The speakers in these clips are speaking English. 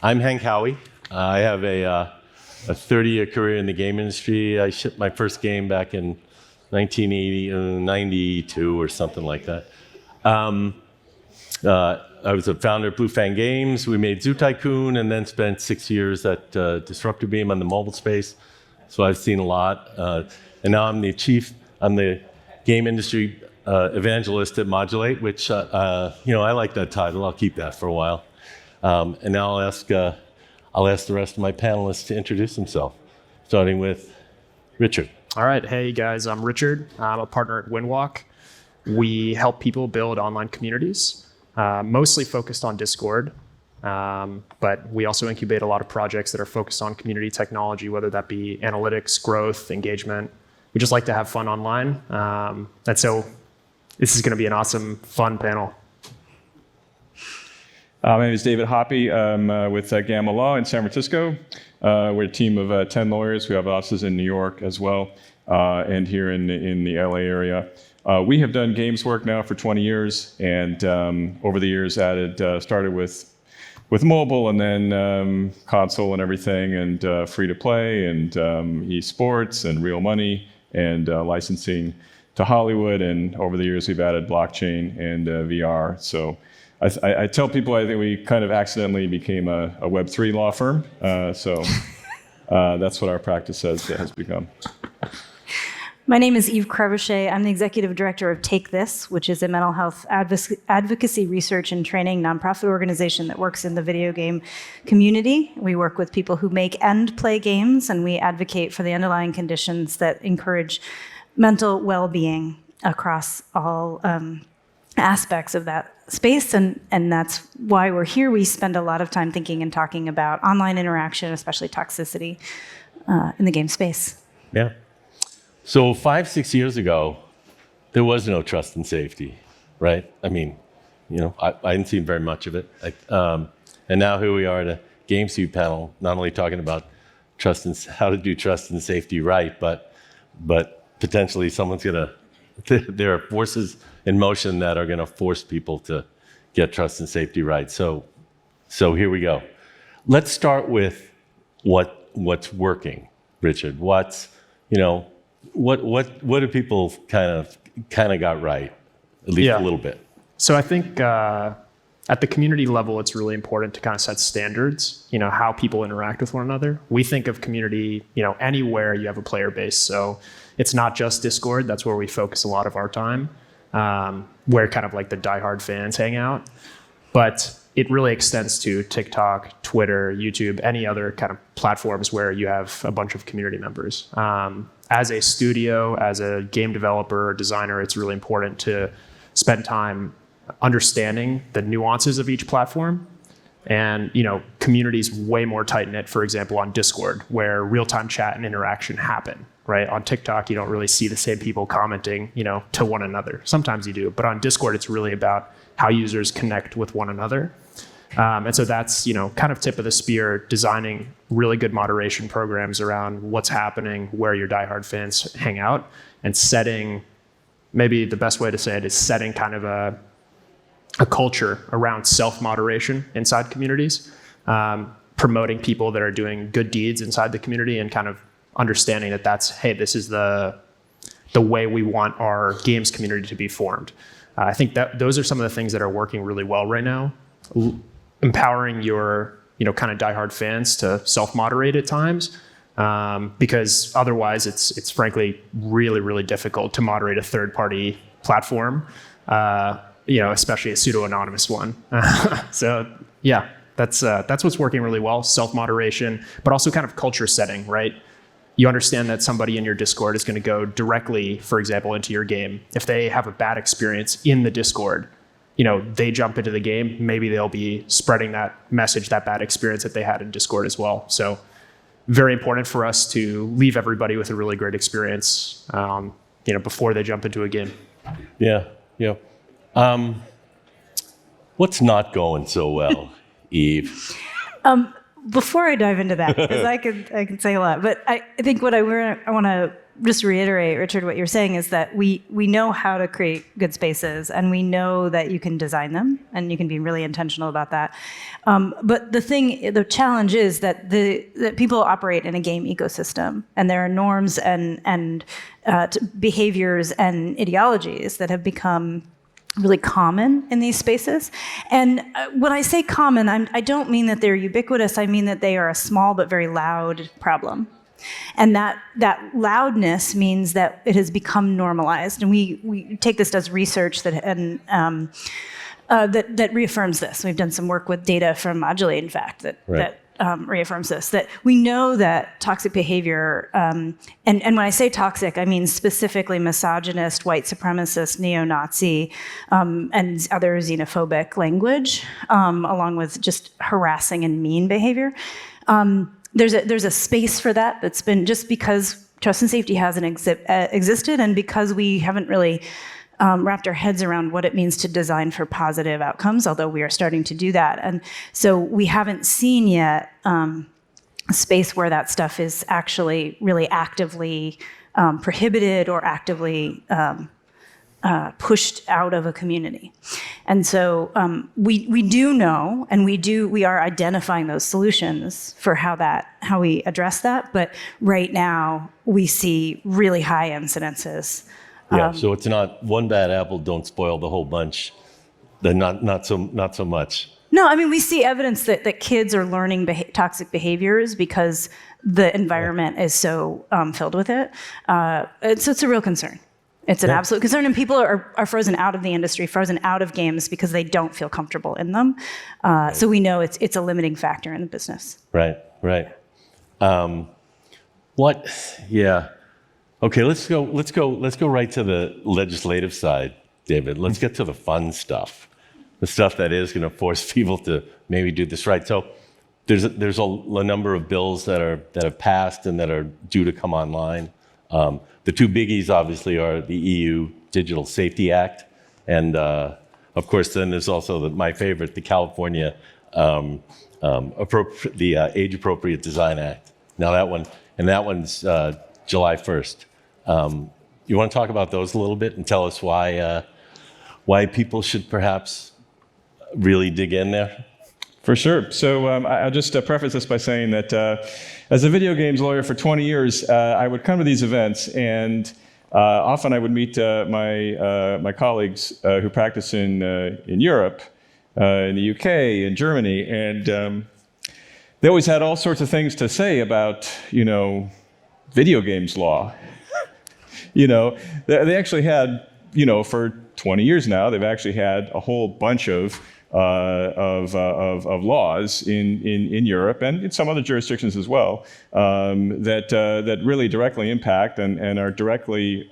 I'm Hank Howie. I have a 30-year career in the game industry. I shipped my first game back in 1992 or something like that. I was a founder of Blue Fang Games. We made Zoo Tycoon and then spent 6 years at Disruptor Beam on the mobile space. So I've seen a lot. And now I'm the game industry evangelist at Modulate, which, I like that title. I'll keep that for a while. And now I'll ask the rest of my panelists to introduce themselves, starting with Richard. All right. Hey, guys. I'm Richard. I'm a partner at WindWalk. We help people build online communities, mostly focused on Discord. But we also incubate a lot of projects that are focused on community technology, whether that be analytics, growth, engagement. We just like to have fun online. And so this is going to be an awesome, fun panel. My name is David Hoppe. I'm with Gamma Law in San Francisco. We're a team of 10 lawyers who have offices in New York as well, and here in the LA area. We have done games work now for 20 years, and over the years started with mobile and then console and everything, and free to play and esports and real money and licensing to Hollywood. And over the years, we've added blockchain and VR. So I tell people I think we kind of accidentally became a Web3 law firm. So that's what our practice has become. My name is Eve Crevoshay. I'm the executive director of Take This, which is a mental health advocacy research and training nonprofit organization that works in the video game community. We work with people who make and play games, and we advocate for the underlying conditions that encourage mental well-being across all aspects of that space, and that's why we're here. We spend a lot of time thinking and talking about online interaction, especially toxicity in the game space. Yeah. So 5-6 years ago, there was no trust and safety, right? I mean, I didn't see very much of it. And now here we are at a GamesBeat panel, not only talking about how to do trust and safety right, but potentially there are forces in motion that are going to force people to get trust and safety right. So here we go. Let's start with what's working, Richard. What do people kind of got right, at least a little bit? So I think at the community level, it's really important to kind of set standards, how people interact with one another. We think of community, anywhere you have a player base. So it's not just Discord. That's where we focus a lot of our time, where kind of like the diehard fans hang out. But it really extends to TikTok, Twitter, YouTube, any other kind of platforms where you have a bunch of community members. As a studio, as a game developer or designer, it's really important to spend time understanding the nuances of each platform. And community's way more tight-knit, for example, on Discord, where real-time chat and interaction happen, right? On TikTok, you don't really see the same people commenting, to one another. Sometimes you do, but on Discord, it's really about how users connect with one another. And so that's, kind of tip of the spear, designing really good moderation programs around what's happening, where your diehard fans hang out, and setting, maybe the best way to say it is setting kind of a culture around self-moderation inside communities, promoting people that are doing good deeds inside the community, and kind of understanding that this is the way we want our games community to be formed. I think that those are some of the things that are working really well right now. Empowering your, kind of diehard fans to self-moderate at times, because otherwise it's frankly really, really difficult to moderate a third-party platform, especially a pseudo-anonymous one. So yeah, that's what's working really well, self-moderation, but also kind of culture setting, right? You understand that somebody in your Discord is going to go directly, for example, into your game. If they have a bad experience in the Discord, they jump into the game, maybe they'll be spreading that message, that bad experience that they had in Discord as well. So very important for us to leave everybody with a really great experience, before they jump into a game. Yeah. What's not going so well, Eve? Before I dive into that, because I could say a lot, but I think what I want to just reiterate, Richard, what you're saying is that we know how to create good spaces, and we know that you can design them, and you can be really intentional about that. But the challenge is that that people operate in a game ecosystem, and there are norms and behaviors and ideologies that have become really common in these spaces. And when I say common, I don't mean that they're ubiquitous. I mean that they are a small but very loud problem. And that loudness means that it has become normalized. And we take this as research that reaffirms this. We've done some work with data from Modulate, in fact, that reaffirms this, that we know that toxic behavior, and when I say toxic, I mean specifically misogynist, white supremacist, neo-Nazi, and other xenophobic language, along with just harassing and mean behavior. There's a space for that that's been, just because trust and safety hasn't existed, and because we haven't really wrapped our heads around what it means to design for positive outcomes, although we are starting to do that. And so we haven't seen yet a space where that stuff is actually really actively prohibited or actively pushed out of a community. And so we do know, and we are identifying those solutions for how we address that. But right now we see really high incidences. Yeah, so it's not one bad apple don't spoil the whole bunch. Not so much. No, I mean, we see evidence that kids are learning toxic behaviors because the environment is so filled with it. So it's a real concern. It's an absolute concern, and people are frozen out of the industry, frozen out of games because they don't feel comfortable in them. So we know it's a limiting factor in the business. Right. Yeah. Okay, let's go right to the legislative side, David. Let's get to the fun stuff, the stuff that is going to force people to maybe do this right. So there's a number of bills that have passed and that are due to come online. The two biggies, obviously, are the EU Digital Safety Act, and of course, then there's also my favorite, the California Age-Appropriate Design Act. Now that one's July 1st. You want to talk about those a little bit and tell us why people should perhaps really dig in there? For sure. So I'll just preface this by saying that as a video games lawyer for 20 years, I would come to these events, and often I would meet my colleagues who practice in Europe, in the UK, in Germany, and they always had all sorts of things to say about, video games law. They actually had, for 20 years now, they've actually had a whole bunch of laws in Europe and in some other jurisdictions as well that really directly impact and are directly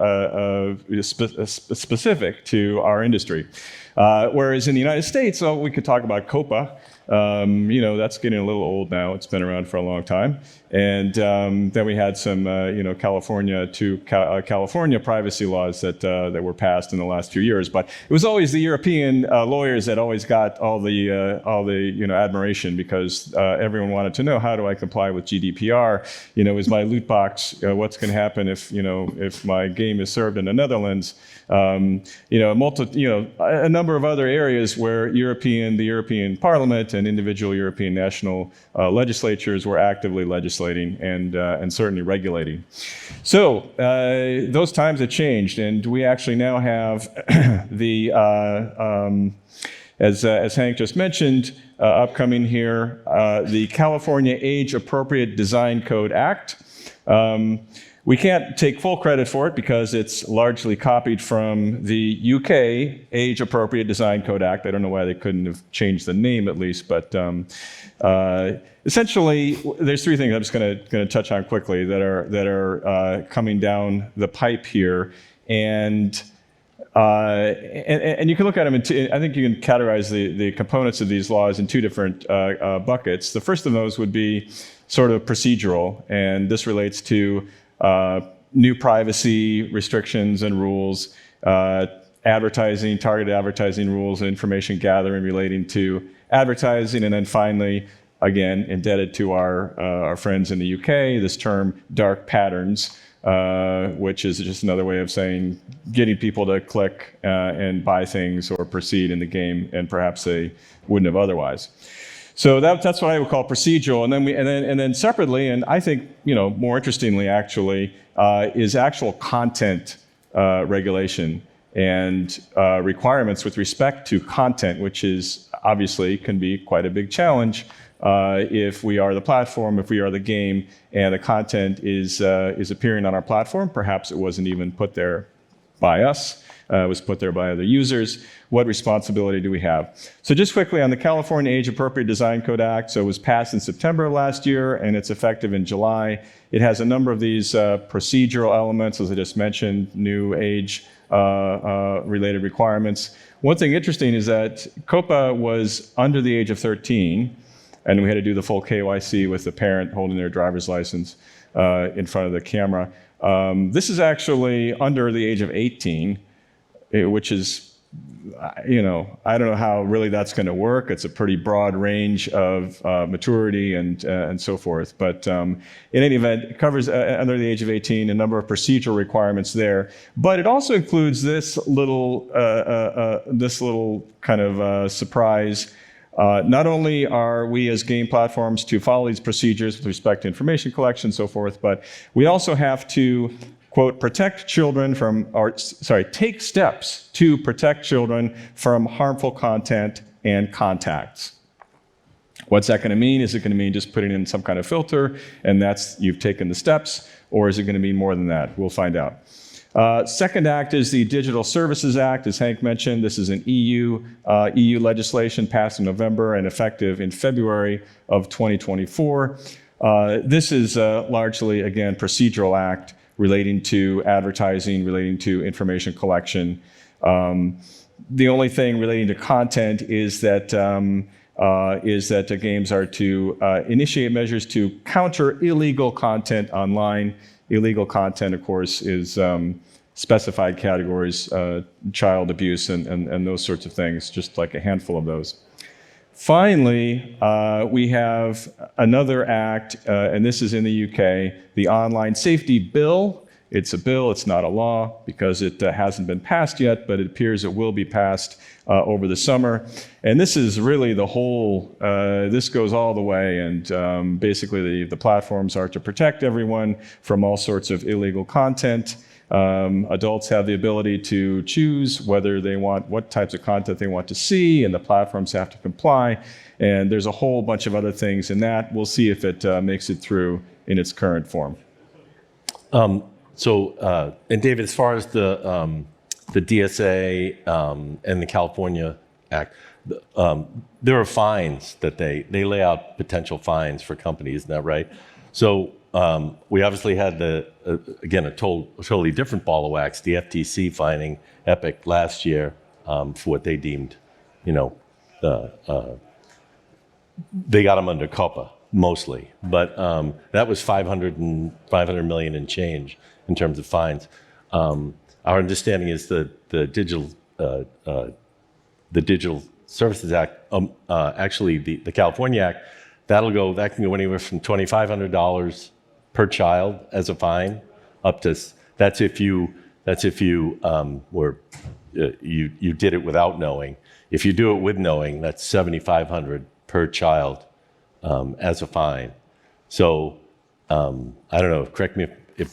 specific to our industry. Whereas in the United States, we could talk about COPA. That's getting a little old now. It's been around for a long time. And then we had some, California privacy laws that were passed in the last few years. But it was always the European lawyers that always got all the admiration, because everyone wanted to know, how do I comply with GDPR? Is my loot box? What's going to happen if my game is served in the Netherlands? A number of other areas where the European Parliament and individual European national legislatures were actively legislating and certainly regulating. So those times have changed, and we actually now have as Hank just mentioned, upcoming here, the California Age-Appropriate Design Code Act. We can't take full credit for it because it's largely copied from the UK Age-Appropriate Design Code Act. I don't know why they couldn't have changed the name at least, but essentially, there's three things I'm just going to touch on quickly that are coming down the pipe here, and you can look at them I think you can categorize the components of these laws in two different buckets. The first of those would be sort of procedural, and this relates to new privacy restrictions and rules, advertising, targeted advertising rules, and information gathering relating to advertising, and then finally, again, indebted to our friends in the UK, this term dark patterns, which is just another way of saying getting people to click and buy things or proceed in the game, and perhaps they wouldn't have otherwise. So that's what I would call procedural. And then separately, and I think more interestingly actually, is actual content regulation and requirements with respect to content, which is obviously can be quite a big challenge if we are the platform, if we are the game, and the content is appearing on our platform. Perhaps it wasn't even put there by us. It was put there by other users. What responsibility do we have? So just quickly on the California Age Appropriate Design Code Act, so it was passed in September of last year, and it's effective in July. It has a number of these procedural elements, as I just mentioned, new age related requirements. One thing interesting is that COPA was under the age of 13, and we had to do the full KYC with the parent holding their driver's license in front of the camera. This is actually under the age of 18, which is, I don't know how really that's going to work. It's a pretty broad range of maturity and so forth. But in any event, it covers under the age of 18 a number of procedural requirements there. But it also includes this little kind of surprise. Not only are we as game platforms to follow these procedures with respect to information collection and so forth, but we also have to, quote, take steps to protect children from harmful content and contacts. What's that going to mean? Is it going to mean just putting in some kind of filter and that's you've taken the steps, or is it going to mean more than that? We'll find out. Second act is the Digital Services Act, as Hank mentioned. This is an EU legislation passed in November and effective in February of 2024. This is largely, again, procedural act relating to advertising, relating to information collection. The only thing relating to content is that the games are to initiate measures to counter illegal content online. Illegal content, of course, is specified categories, child abuse and those sorts of things, just like a handful of those. Finally, we have another act, and this is in the UK, the Online Safety Bill. It's a bill, it's not a law, because it hasn't been passed yet, but it appears it will be passed over the summer. And this is really the whole, this goes all the way, and basically the platforms are to protect everyone from all sorts of illegal content. Adults have the ability to choose whether they want, what types of content they want to see, and the platforms have to comply. And there's a whole bunch of other things in that. We'll see if it makes it through in its current form. And David, as far as the DSA and the California Act, there are fines that they lay out potential fines for companies, isn't that right? So we obviously had again a totally different ball of wax, the FTC fining Epic last year for what they deemed, they got them under COPA mostly, but that was 500 million and change in terms of fines. Our understanding is the Digital Services Act, actually the California Act, that can go anywhere from $2,500 per child as a fine, up to that's if you you did it without knowing. If you do it with knowing, that's $7,500 per child as a fine. So I don't know. Correct me if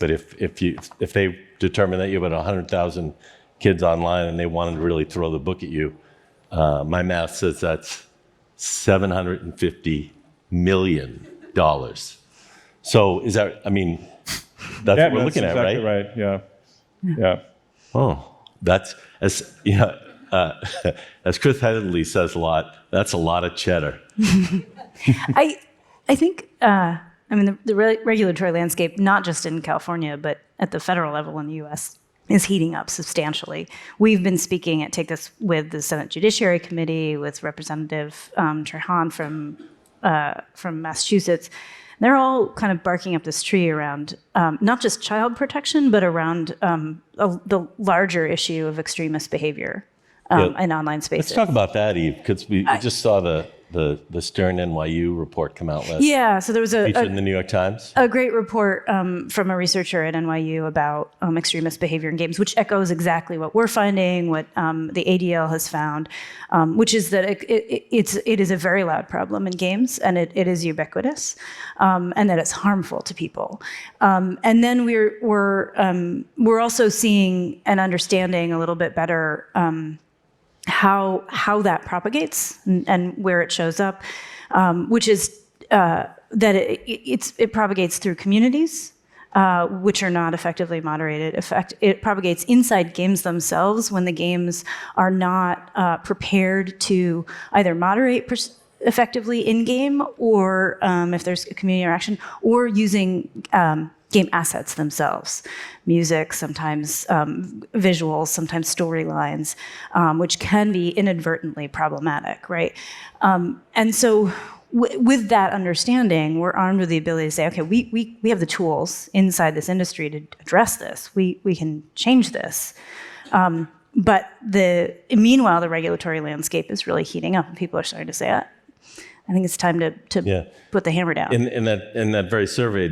they determine that you have about 100,000 kids online and they wanted to really throw the book at you, my math says that's $750 million. So is that? I mean, that's what we're looking at, right? Right. Yeah. Yeah. Oh, that's as as Chris Headley says a lot. That's a lot of cheddar. I think the regulatory landscape, not just in California, but at the federal level in the U.S., is heating up substantially. We've been speaking at Take This with the Senate Judiciary Committee, with Representative Trehan from Massachusetts. They're all kind of barking up this tree around not just child protection, but around the larger issue of extremist behavior in online spaces. Let's talk about that, Eve, because we just saw the the Stern NYU report come out last Yeah, so there was featured in the New York Times. a great report from a researcher at NYU about extremist behavior in games, which echoes exactly what we're finding, what the ADL has found, which is that it is a very loud problem in games, and it is ubiquitous, and that it's harmful to people. And then we're also seeing and understanding a little bit better how that propagates and where it shows up, which is that it propagates through communities, which are not effectively moderated. It propagates inside games themselves when the games are not prepared to either moderate effectively in game, or if there's a community interaction, or using game assets themselves, music, sometimes visuals, sometimes storylines, which can be inadvertently problematic, right? And so with that understanding, we're armed with the ability to say, okay, we have the tools inside this industry to address this. We can change this. But meanwhile, the regulatory landscape is really heating up, and people are starting to say, I think it's time to put the hammer down. In that very survey,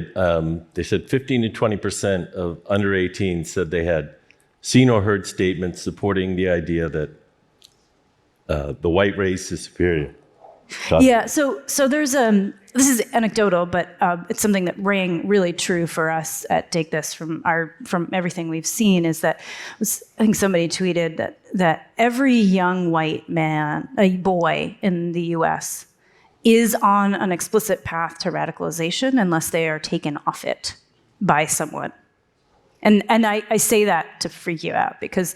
they said 15 to 20% of under 18 said they had seen or heard statements supporting the idea that the white race is superior. Yeah, so there's this is anecdotal, but it's something that rang really true for us at Take This from everything we've seen, is that I think somebody tweeted that every young white man, a boy in the U.S., is on an explicit path to radicalization unless they are taken off it by someone. And I say that to freak you out, because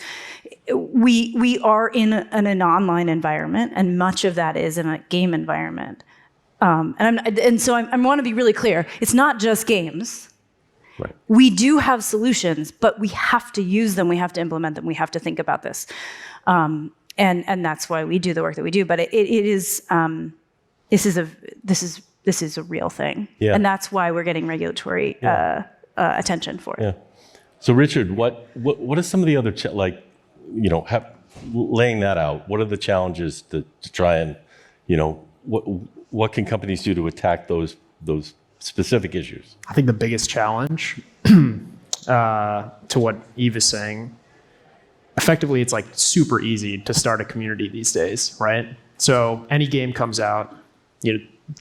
we are in an online environment, and much of that is in a game environment. So I want to be really clear. It's not just games. Right. We do have solutions, but we have to use them. We have to implement them. We have to think about this, and that's why we do the work that we do. But it is. This is a real thing, and that's why we're getting regulatory attention for it. Yeah. So Richard, what are some of the other laying that out? What are the challenges to try and what can companies do to attack those specific issues? I think the biggest challenge to what Eve is saying, effectively, it's like super easy to start a community these days, right? So any game comes out,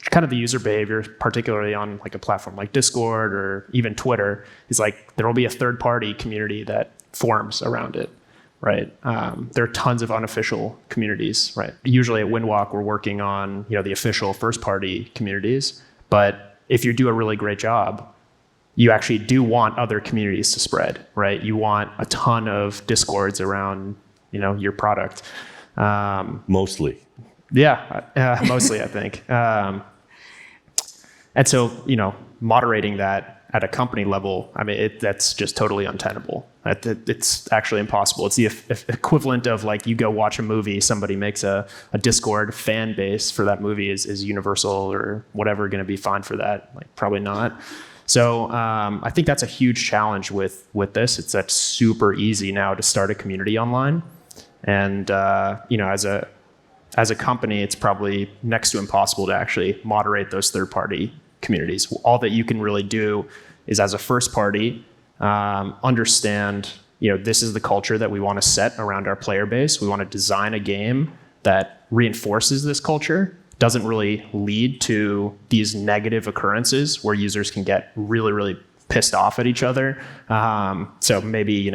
kind of the user behavior, particularly on like a platform like Discord or even Twitter, is like there will be a third-party community that forms around it, right? There are tons of unofficial communities, right? Usually at WindWalk, we're working on the official first-party communities, but if you do a really great job, you actually do want other communities to spread, right? You want a ton of Discords around your product. Mostly. Yeah, mostly, I think. And so, moderating that at a company level, I mean, that's just totally untenable. It's actually impossible. It's the equivalent of like you go watch a movie, somebody makes a Discord fan base for that movie. Is Universal or whatever going to be fine for that? Like, probably not. So I think that's a huge challenge with this. It's that super easy now to start a community online. And, as a company, it's probably next to impossible to actually moderate those third-party communities. All that you can really do is, as a first party, understand, this is the culture that we want to set around our player base. We want to design a game that reinforces this culture, doesn't really lead to these negative occurrences where users can get really, really pissed off at each other. So maybe,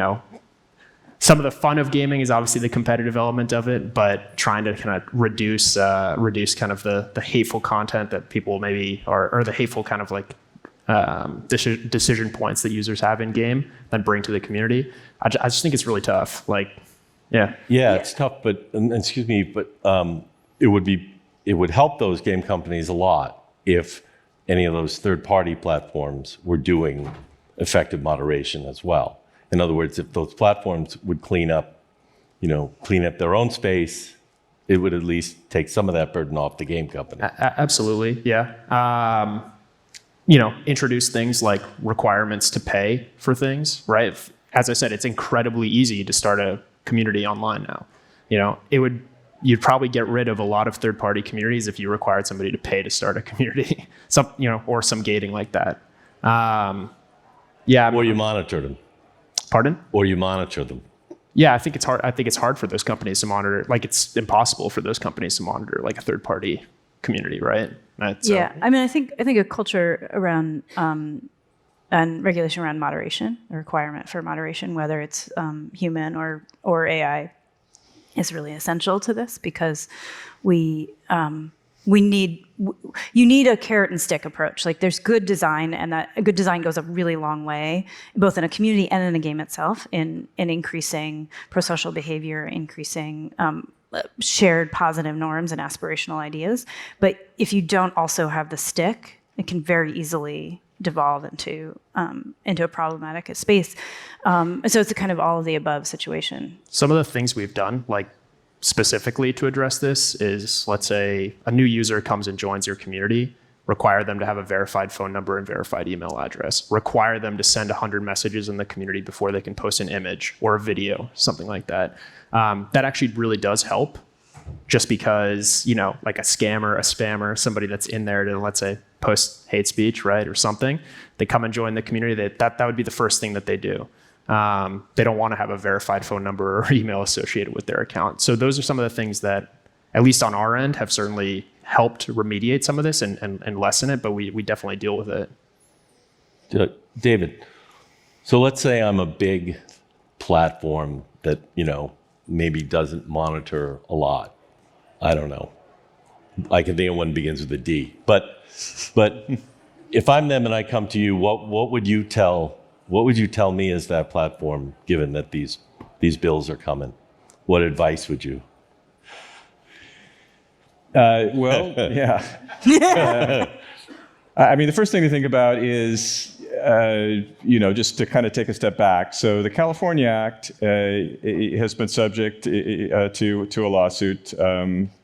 some of the fun of gaming is obviously the competitive element of it, but trying to kind of reduce kind of the hateful content that people maybe or the hateful kind of like decision points that users have in game, then bring to the community. I just think it's really tough. Like, yeah, it's tough. But excuse me, but it would help those game companies a lot if any of those third-party platforms were doing effective moderation as well. In other words, if those platforms would clean up their own space, it would at least take some of that burden off the game company. Absolutely, yeah. Introduce things like requirements to pay for things, right? As I said, it's incredibly easy to start a community online now. It would you'd probably get rid of a lot of third-party communities if you required somebody to pay to start a community, or some gating like that. Or you monitor them. Pardon? Or you monitor them. Yeah, I think it's hard. I think it's hard for those companies to monitor. Like, it's impossible for those companies to monitor like a third-party community, right? Yeah, I mean, I think a culture around and regulation around moderation, a requirement for moderation, whether it's human or AI, is really essential to this, because you need a carrot and stick approach. Like, there's good design, and that a good design goes a really long way, both in a community and in the game itself, in increasing pro-social behavior, increasing shared positive norms and aspirational ideas. But if you don't also have the stick, it can very easily devolve into a problematic space. So it's a kind of all of the above situation. Some of the things we've done, like specifically to address this, is, let's say a new user comes and joins your community, require them to have a verified phone number and verified email address, require them to send 100 messages in the community before they can post an image or a video, something like that. That actually really does help, just because, like a scammer, a spammer, somebody that's in there to, let's say, post hate speech, right, or something, they come and join the community, that would be the first thing that they do. They don't want to have a verified phone number or email associated with their account. So those are some of the things that, at least on our end, have certainly helped remediate some of this and lessen it, but we definitely deal with it. David, so let's say I'm a big platform that, maybe doesn't monitor a lot. I don't know. I can think of one begins with a D. But if I'm them and I come to you, what would you tell me as that platform, given that these bills are coming? What advice would you? Yeah. I mean, the first thing to think about is, just to kind of take a step back. So the California Act has been subject to a lawsuit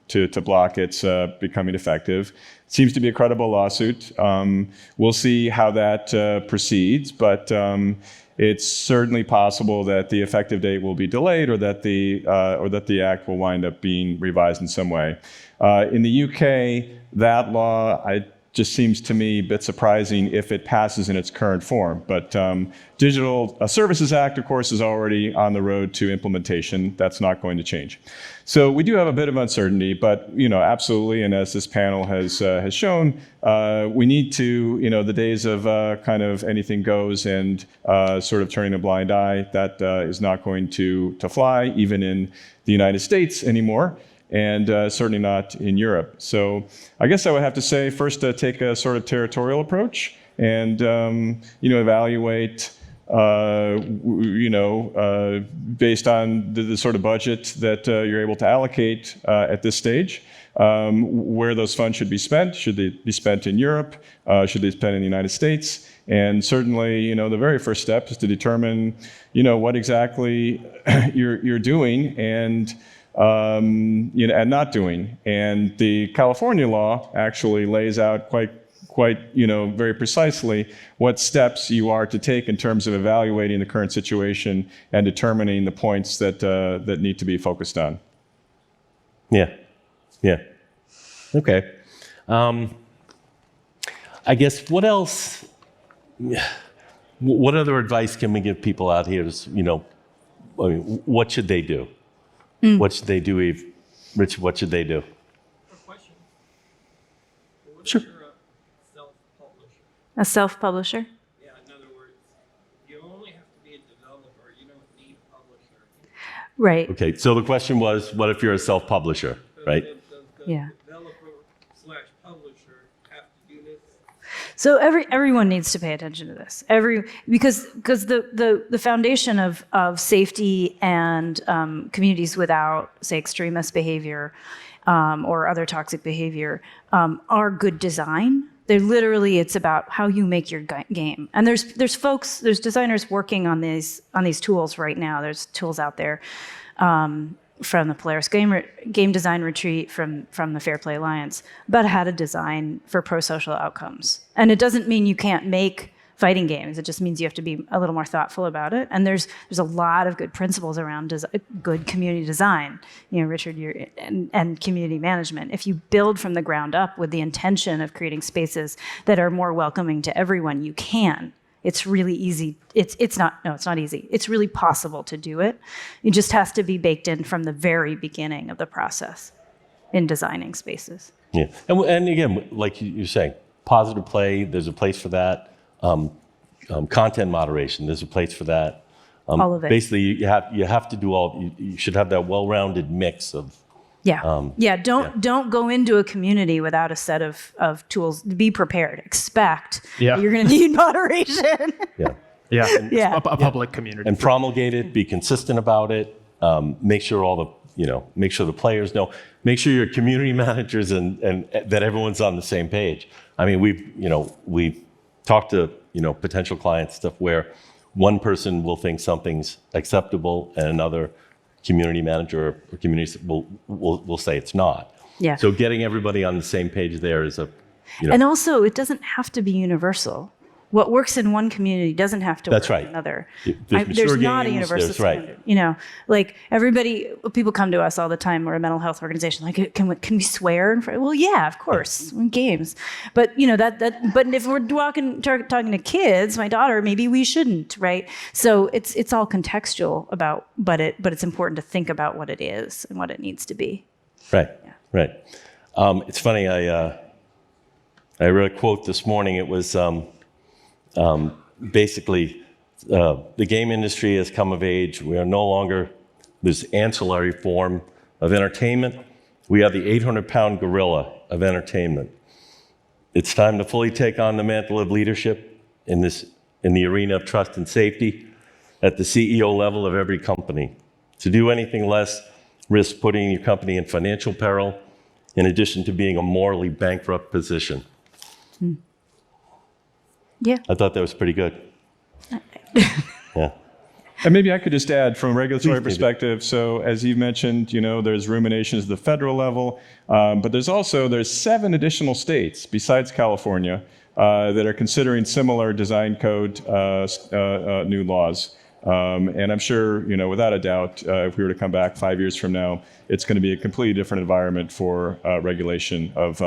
to block its becoming effective. It seems to be a credible lawsuit. We'll see how that proceeds, but it's certainly possible that the effective date will be delayed, or that the act will wind up being revised in some way. In the UK, that law just seems to me a bit surprising if it passes in its current form. But Digital Services Act, of course, is already on the road to implementation. That's not going to change. So we do have a bit of uncertainty, but absolutely, and as this panel has shown, we need to, the days of kind of anything goes and sort of turning a blind eye, that is not going to fly, even in the United States anymore, and certainly not in Europe. So I guess I would have to say, first, take a sort of territorial approach and evaluate based on the sort of budget that you're able to allocate at this stage, where those funds should be spent. Should they be spent in Europe? Should they be spent in the United States? And certainly, the very first step is to determine, what exactly you're doing and not doing. And the California law actually lays out quite very precisely what steps you are to take in terms of evaluating the current situation and determining the points that need to be focused on. Yeah. Okay. I guess what else? What other advice can we give people out here? What should they do? What should they do, Eve? Rich, what should they do? Sure. A self-publisher? Yeah, in other words, you only have to be a developer. You don't need a publisher. Right. Okay, so the question was, what if you're a self-publisher, right? Does Yeah. developer/publisher have to do this? So everyone needs to pay attention to this. Because the foundation of safety and communities without, say, extremist behavior or other toxic behavior are good design. It's about how you make your game. And there's designers working on these tools right now. There's tools out there from the Polaris Game Design Retreat, from the Fair Play Alliance, about how to design for pro-social outcomes. And it doesn't mean you can't make fighting games. It just means you have to be a little more thoughtful about it. And there's a lot of good principles around good community design, Richard, and community management. If you build from the ground up with the intention of creating spaces that are more welcoming to everyone, you can. It's really easy. It's not easy. It's really possible to do it. It just has to be baked in from the very beginning of the process in designing spaces. Yeah, and again, like you're saying, positive play, there's a place for that. Content moderation, there's a place for that. All of it. Basically, you have to do all. You should have that well-rounded mix of. Don't go into a community without a set of tools. Be prepared. Expect that you're going to need moderation. A public community. And promulgate it. Be consistent about it. Make sure make sure the players know. Make sure your community managers and that everyone's on the same page. I mean, we've talked to potential client stuff where one person will think something's acceptable and another community manager or community will say it's not. Yeah. So getting everybody on the same page there is And also, it doesn't have to be universal. What works in one community doesn't have to work in another. There's not a universal standard. People come to us all the time. We're a mental health organization. Like, can we swear? Well, yeah, of course, in games. But but if we're talking to kids, my daughter, maybe we shouldn't, right? So it's all contextual but it's important to think about what it is and what it needs to be. Right. Yeah. Right. It's funny. I read a quote this morning. It was. Basically, the game industry has come of age. We are no longer this ancillary form of entertainment. We are the 800-pound gorilla of entertainment. It's time to fully take on the mantle of leadership in the arena of trust and safety at the CEO level of every company. To do anything less risks putting your company in financial peril, in addition to being a morally bankrupt position. Yeah. I thought that was pretty good. Yeah. And maybe I could just add from a regulatory perspective. So as you mentioned, there's ruminations at the federal level, but there's 7 additional states besides California that are considering similar design code new laws. And I'm sure, without a doubt, if we were to come back 5 years from now, it's going to be a completely different environment for regulation of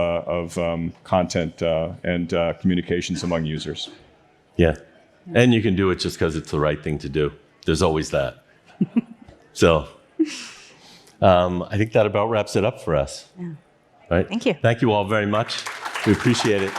content and communications among users. Yeah. And you can do it just because it's the right thing to do. There's always that. So I think that about wraps it up for us. Yeah. Right? Thank you. Thank you all very much. We appreciate it.